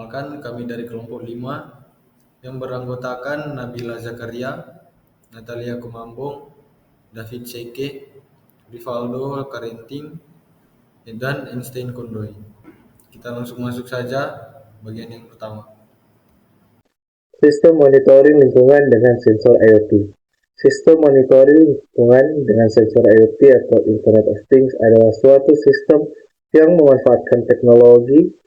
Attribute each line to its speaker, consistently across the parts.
Speaker 1: Perkenalkan, kami dari kelompok 5 yang beranggotakan Nabila Zakaria, Natalia Kumambong, David Seke, Rivaldo Karenting, dan Einstein Kondoy. Kita langsung masuk saja bagian yang pertama.
Speaker 2: Sistem monitoring lingkungan dengan sensor IoT. Sistem monitoring lingkungan dengan sensor IoT atau Internet of Things adalah suatu sistem yang memanfaatkan teknologi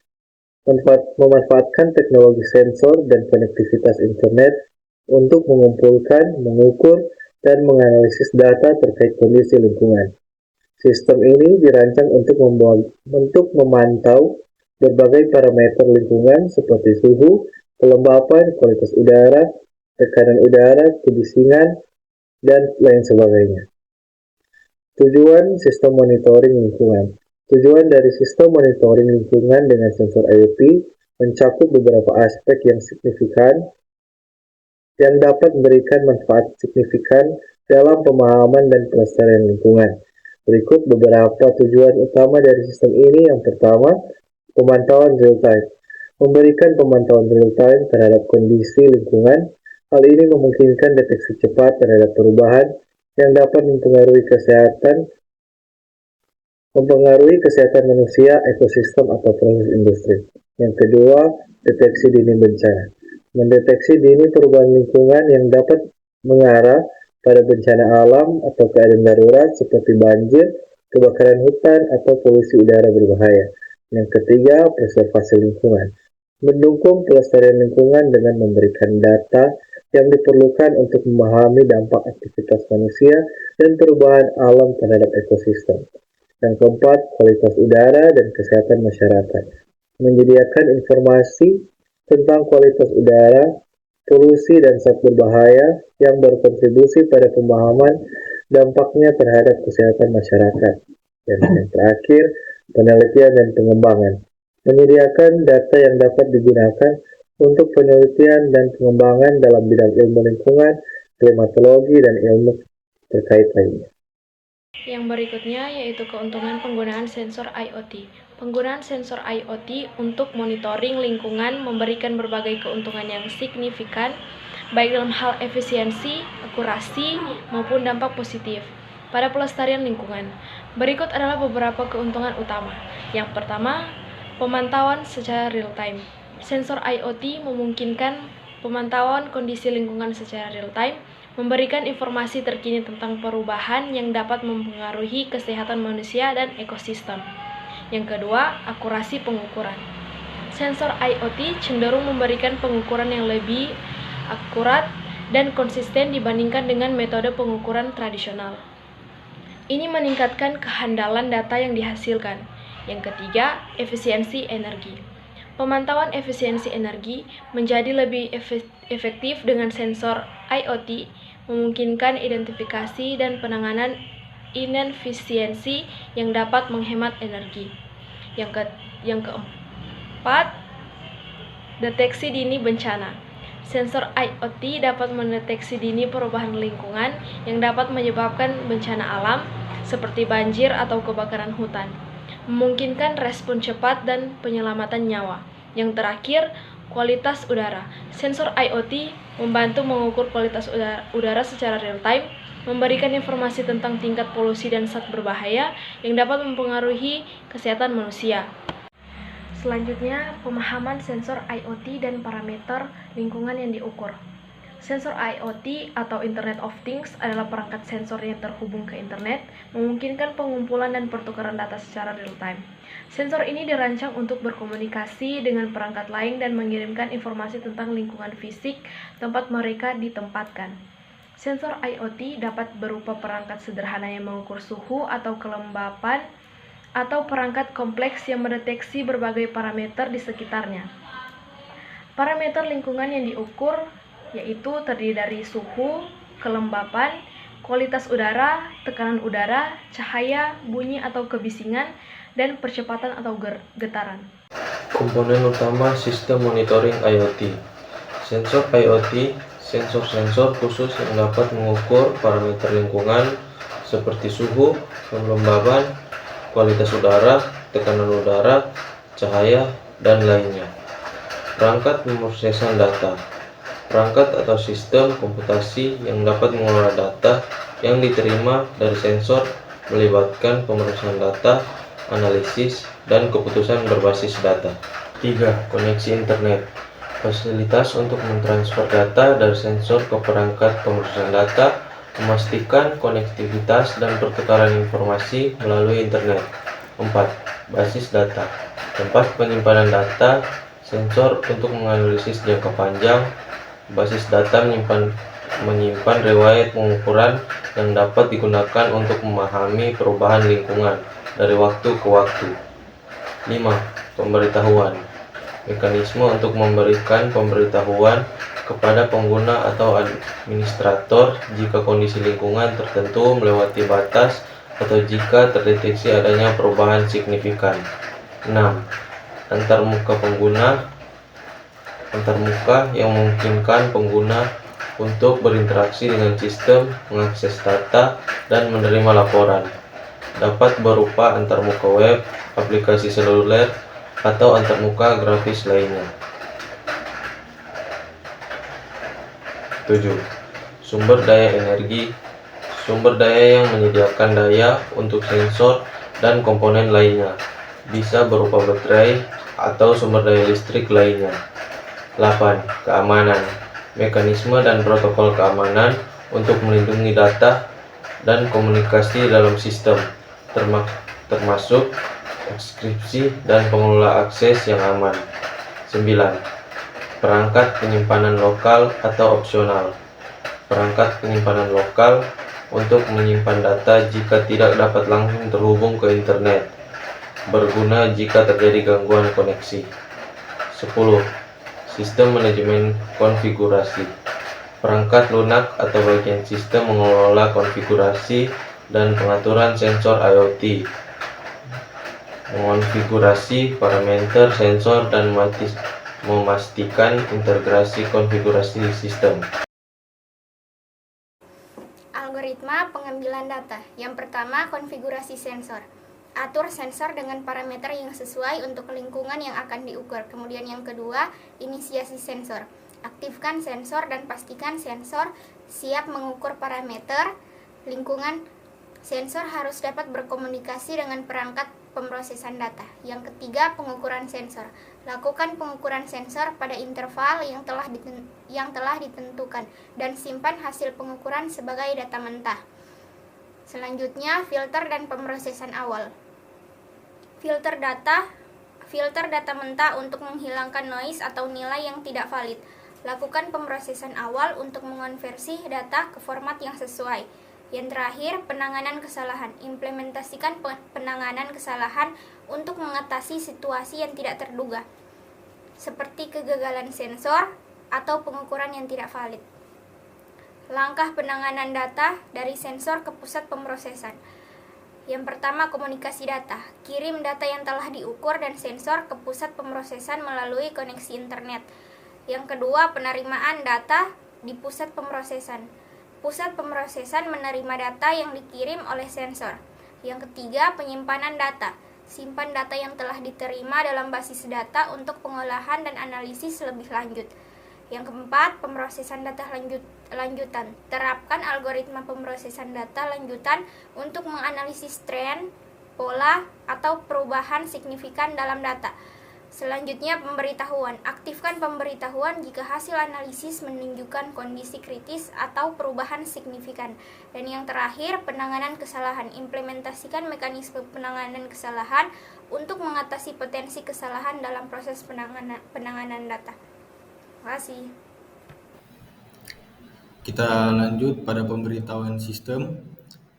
Speaker 2: sensor dan konektivitas internet untuk mengumpulkan, mengukur, dan menganalisis data terkait kondisi lingkungan. Sistem ini dirancang untuk memantau berbagai parameter lingkungan seperti suhu, kelembapan, kualitas udara, tekanan udara, kebisingan, dan lain sebagainya. Tujuan sistem monitoring lingkungan. Tujuan dari sistem monitoring lingkungan dengan sensor IoT mencakup beberapa aspek yang signifikan yang dapat memberikan manfaat signifikan dalam pemahaman dan pelestarian lingkungan. Berikut beberapa tujuan utama dari sistem ini. Yang pertama, pemantauan real-time. Memberikan pemantauan real-time terhadap kondisi lingkungan. Hal ini memungkinkan deteksi cepat terhadap perubahan yang dapat mempengaruhi kesehatan manusia, ekosistem, atau proses industri. Yang kedua, deteksi dini bencana. Mendeteksi dini perubahan lingkungan yang dapat mengarah pada bencana alam atau keadaan darurat seperti banjir, kebakaran hutan, atau polusi udara berbahaya. Yang ketiga, preservasi lingkungan. Mendukung pelestarian lingkungan dengan memberikan data yang diperlukan untuk memahami dampak aktivitas manusia dan perubahan alam terhadap ekosistem. Yang keempat, kualitas udara dan kesehatan masyarakat. Menyediakan informasi tentang kualitas udara, polusi, dan zat berbahaya yang berkontribusi pada pemahaman dampaknya terhadap kesehatan masyarakat. Dan yang terakhir, penelitian dan pengembangan. Menyediakan data yang dapat digunakan untuk penelitian dan pengembangan dalam bidang ilmu lingkungan, klimatologi, dan ilmu terkait lainnya.
Speaker 3: Yang berikutnya yaitu keuntungan penggunaan sensor IoT. Penggunaan sensor IoT untuk monitoring lingkungan memberikan berbagai keuntungan yang signifikan, baik dalam hal efisiensi, akurasi, maupun dampak positif pada pelestarian lingkungan. Berikut adalah beberapa keuntungan utama. Yang pertama, pemantauan secara real-time. Sensor IoT memungkinkan pemantauan kondisi lingkungan secara real-time, memberikan informasi terkini tentang perubahan yang dapat mempengaruhi kesehatan manusia dan ekosistem. Yang kedua, akurasi pengukuran. Sensor IoT cenderung memberikan pengukuran yang lebih akurat dan konsisten dibandingkan dengan metode pengukuran tradisional. Ini meningkatkan kehandalan data yang dihasilkan. Yang ketiga, efisiensi energi. Pemantauan efisiensi energi menjadi lebih efektif dengan sensor IoT, memungkinkan identifikasi dan penanganan inefisiensi yang dapat menghemat energi. Yang keempat, deteksi dini bencana. Sensor IoT dapat mendeteksi dini perubahan lingkungan yang dapat menyebabkan bencana alam seperti banjir atau kebakaran hutan, memungkinkan respon cepat dan penyelamatan nyawa. Yang terakhir, kualitas udara. Sensor IoT membantu mengukur kualitas udara secara real-time, memberikan informasi tentang tingkat polusi dan zat berbahaya yang dapat mempengaruhi kesehatan manusia. Selanjutnya, pemahaman sensor IoT dan parameter lingkungan yang diukur. Sensor IoT atau Internet of Things adalah perangkat sensor yang terhubung ke internet, memungkinkan pengumpulan dan pertukaran data secara real-time. Sensor ini dirancang untuk berkomunikasi dengan perangkat lain dan mengirimkan informasi tentang lingkungan fisik tempat mereka ditempatkan. Sensor IoT dapat berupa perangkat sederhana yang mengukur suhu atau kelembapan, atau perangkat kompleks yang mendeteksi berbagai parameter di sekitarnya. Parameter lingkungan yang diukur yaitu terdiri dari suhu, kelembapan, kualitas udara, tekanan udara, cahaya, bunyi atau kebisingan, dan percepatan atau getaran.
Speaker 4: Komponen utama sistem monitoring IoT. Sensor IoT, sensor-sensor khusus yang dapat mengukur parameter lingkungan seperti suhu, kelembaban, kualitas udara, tekanan udara, cahaya, dan lainnya. Perangkat pemrosesan data. Perangkat atau sistem komputasi yang dapat mengelola data yang diterima dari sensor melibatkan pemrosesan data, analisis, dan keputusan berbasis data. 3. Koneksi internet. Fasilitas untuk mentransfer data dari sensor ke perangkat pemrosesan data, memastikan konektivitas dan pertukaran informasi melalui internet. 4. Basis data. Tempat penyimpanan data sensor untuk menganalisis jangka panjang. Basis data menyimpan riwayat pengukuran yang dapat digunakan untuk memahami perubahan lingkungan dari waktu ke waktu. 5. Pemberitahuan. Mekanisme untuk memberikan pemberitahuan kepada pengguna atau administrator jika kondisi lingkungan tertentu melewati batas atau jika terdeteksi adanya perubahan signifikan. 6. Antarmuka pengguna. Antarmuka yang memungkinkan pengguna untuk berinteraksi dengan sistem, mengakses data, dan menerima laporan. Dapat berupa antarmuka web, aplikasi seluler, atau antarmuka grafis lainnya. 7. Sumber daya energi. Sumber daya yang menyediakan daya untuk sensor dan komponen lainnya, bisa berupa baterai atau sumber daya listrik lainnya. 8. Keamanan. Mekanisme dan protokol keamanan untuk melindungi data dan komunikasi dalam sistem, termasuk enkripsi dan pengelola akses yang aman. 9. Perangkat penyimpanan lokal atau opsional. Perangkat penyimpanan lokal untuk menyimpan data jika tidak dapat langsung terhubung ke internet, berguna jika terjadi gangguan koneksi. 10. Sistem manajemen konfigurasi. Perangkat lunak atau bagian sistem mengelola konfigurasi dan pengaturan sensor IoT, mengonfigurasi parameter sensor dan memastikan integrasi konfigurasi sistem.
Speaker 5: Algoritma pengambilan data. Yang pertama, konfigurasi sensor. Atur sensor dengan parameter yang sesuai untuk lingkungan yang akan diukur. Kemudian yang kedua, inisiasi sensor. Aktifkan sensor dan pastikan sensor siap mengukur parameter lingkungan. Sensor harus dapat berkomunikasi dengan perangkat pemrosesan data. Yang ketiga, pengukuran sensor. Lakukan pengukuran sensor pada interval yang telah ditentukan dan simpan hasil pengukuran sebagai data mentah. Selanjutnya, filter dan pemrosesan awal. Filter data mentah untuk menghilangkan noise atau nilai yang tidak valid. Lakukan pemrosesan awal untuk mengonversi data ke format yang sesuai. Yang terakhir, penanganan kesalahan. Implementasikan penanganan kesalahan untuk mengatasi situasi yang tidak terduga, seperti kegagalan sensor atau pengukuran yang tidak valid. Langkah penanganan data dari sensor ke pusat pemrosesan. Yang pertama, komunikasi data. Kirim data yang telah diukur dan sensor ke pusat pemrosesan melalui koneksi internet. Yang kedua, penerimaan data di pusat pemrosesan. Pusat pemrosesan menerima data yang dikirim oleh sensor. Yang ketiga, penyimpanan data. Simpan data yang telah diterima dalam basis data untuk pengolahan dan analisis lebih lanjut. Yang keempat, pemrosesan data lanjutan. Terapkan algoritma pemrosesan data lanjutan untuk menganalisis tren, pola, atau perubahan signifikan dalam data. Selanjutnya, pemberitahuan. Aktifkan pemberitahuan jika hasil analisis menunjukkan kondisi kritis atau perubahan signifikan. Dan yang terakhir, penanganan kesalahan. Implementasikan mekanisme penanganan kesalahan untuk mengatasi potensi kesalahan dalam proses penanganan data. Terima kasih.
Speaker 1: Kita lanjut pada pemberitahuan sistem.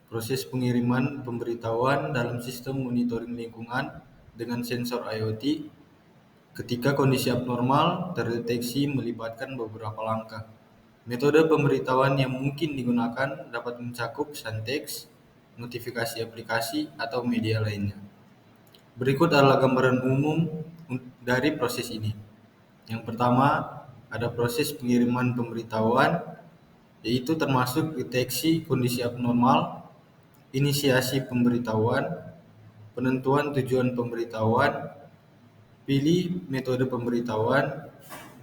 Speaker 1: Proses pengiriman pemberitahuan dalam sistem monitoring lingkungan dengan sensor IoT ketika kondisi abnormal terdeteksi melibatkan beberapa langkah. Metode pemberitahuan yang mungkin digunakan dapat mencakup santeks, notifikasi aplikasi, atau media lainnya. Berikut adalah gambaran umum dari proses ini. Yang pertama, ada proses pengiriman pemberitahuan, yaitu termasuk deteksi kondisi abnormal, inisiasi pemberitahuan, penentuan tujuan pemberitahuan, pilih metode pemberitahuan,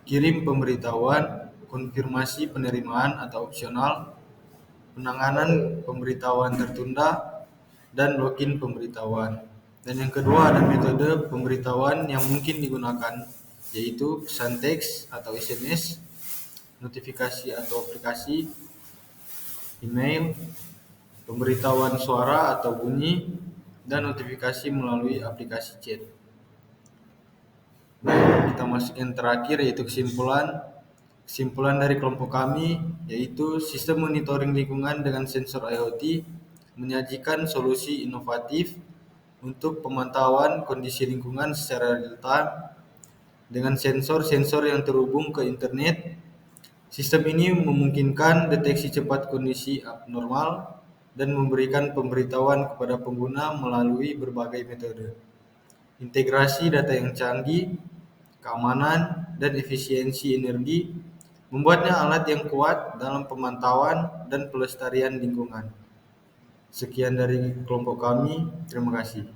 Speaker 1: kirim pemberitahuan, konfirmasi penerimaan atau opsional, penanganan pemberitahuan tertunda, dan login pemberitahuan. Dan yang kedua ada metode pemberitahuan yang mungkin digunakan, yaitu pesan teks atau SMS, notifikasi atau aplikasi, email, pemberitahuan suara atau bunyi, dan notifikasi melalui aplikasi chat. Nah, kita masuk yang terakhir yaitu kesimpulan. Kesimpulan dari kelompok kami yaitu sistem monitoring lingkungan dengan sensor IoT menyajikan solusi inovatif untuk pemantauan kondisi lingkungan secara real time dengan sensor-sensor yang terhubung ke internet. Sistem ini memungkinkan deteksi cepat kondisi abnormal dan memberikan pemberitahuan kepada pengguna melalui berbagai metode. Integrasi data yang canggih, keamanan, dan efisiensi energi membuatnya alat yang kuat dalam pemantauan dan pelestarian lingkungan. Sekian dari kelompok kami, terima kasih.